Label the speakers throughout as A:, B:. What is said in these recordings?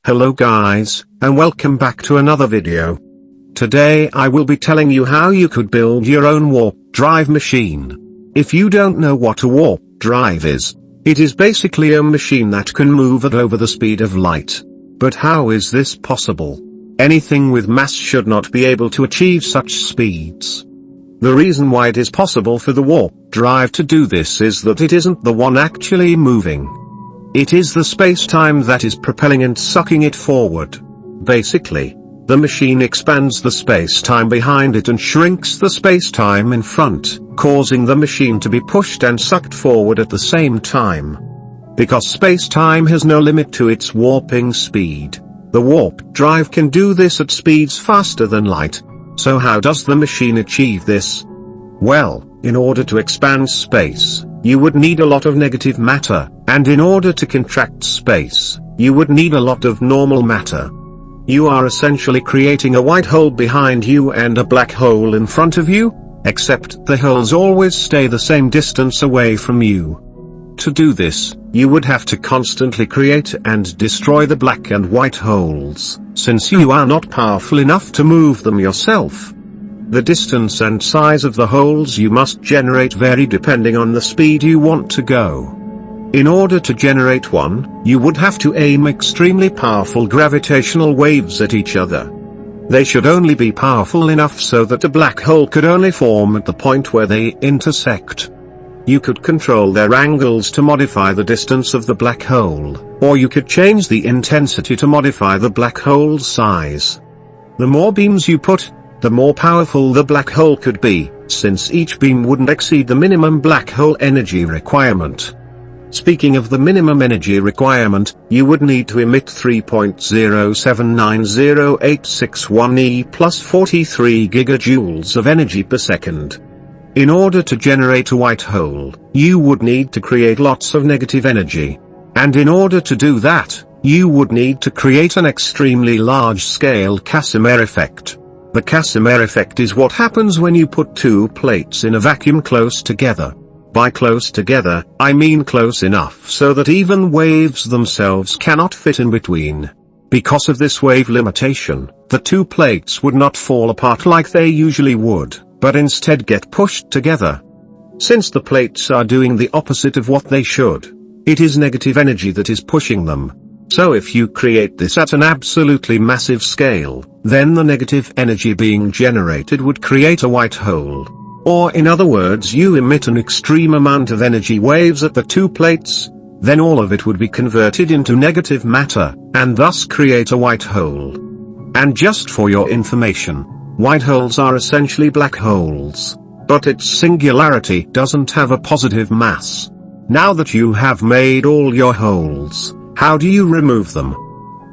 A: Hello guys, and welcome back to another video. Today I will be telling you how you could build your own warp drive machine. If you don't know what a warp drive is, it is basically a machine that can move at over the speed of light. But how is this possible? Anything with mass should not be able to achieve such speeds. The reason why it is possible for the warp drive to do this is that it isn't the one actually moving. It is the space-time that is propelling and sucking it forward. Basically, the machine expands the space-time behind it and shrinks the space-time in front, causing the machine to be pushed and sucked forward at the same time. Because space-time has no limit to its warping speed, the warp drive can do this at speeds faster than light. So how does the machine achieve this? Well, in order to expand space, you would need a lot of negative matter, and in order to contract space, you would need a lot of normal matter. You are essentially creating a white hole behind you and a black hole in front of you, except the holes always stay the same distance away from you. To do this, you would have to constantly create and destroy the black and white holes, since you are not powerful enough to move them yourself. The distance and size of the holes you must generate vary depending on the speed you want to go. In order to generate one, you would have to aim extremely powerful gravitational waves at each other. They should only be powerful enough so that a black hole could only form at the point where they intersect. You could control their angles to modify the distance of the black hole, or you could change the intensity to modify the black hole's size. The more beams you put, the more powerful the black hole could be, since each beam wouldn't exceed the minimum black hole energy requirement. Speaking of the minimum energy requirement, you would need to emit 3.0790861 E plus 43 gigajoules of energy per second. In order to generate a white hole, you would need to create lots of negative energy. And in order to do that, you would need to create an extremely large-scale Casimir effect. The Casimir effect is what happens when you put two plates in a vacuum close together. By close together, I mean close enough so that even waves themselves cannot fit in between. Because of this wave limitation, the two plates would not fall apart like they usually would, but instead get pushed together. Since the plates are doing the opposite of what they should, it is negative energy that is pushing them. So if you create this at an absolutely massive scale, then the negative energy being generated would create a white hole. Or in other words, you emit an extreme amount of energy waves at the two plates, then all of it would be converted into negative matter, and thus create a white hole. And just for your information, white holes are essentially black holes, but its singularity doesn't have a positive mass. Now that you have made all your holes, how do you remove them?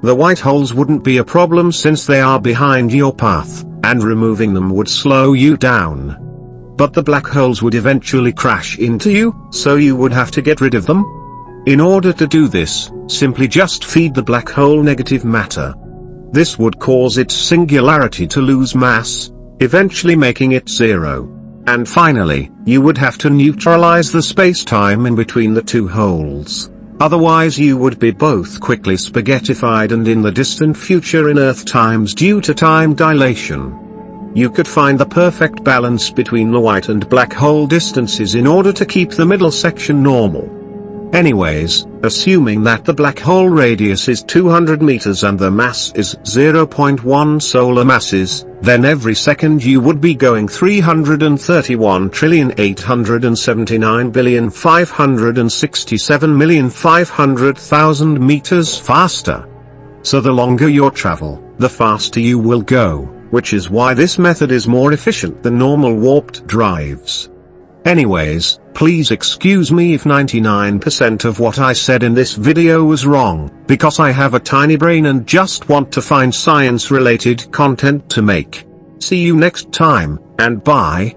A: The white holes wouldn't be a problem since they are behind your path, and removing them would slow you down. But the black holes would eventually crash into you, so you would have to get rid of them. In order to do this, simply just feed the black hole negative matter. This would cause its singularity to lose mass, eventually making it zero. And finally, you would have to neutralize the space-time in between the two holes. Otherwise you would be both quickly spaghettified and in the distant future in Earth times due to time dilation. You could find the perfect balance between the white and black hole distances in order to keep the middle section normal. Anyways, assuming that the black hole radius is 200 meters and the mass is 0.1 solar masses, then every second you would be going 331,879,567,500,000 meters faster. So the longer your travel, the faster you will go, which is why this method is more efficient than normal warped drives. Anyways, please excuse me if 99% of what I said in this video was wrong, because I have a tiny brain and just want to find science-related content to make. See you next time, and bye.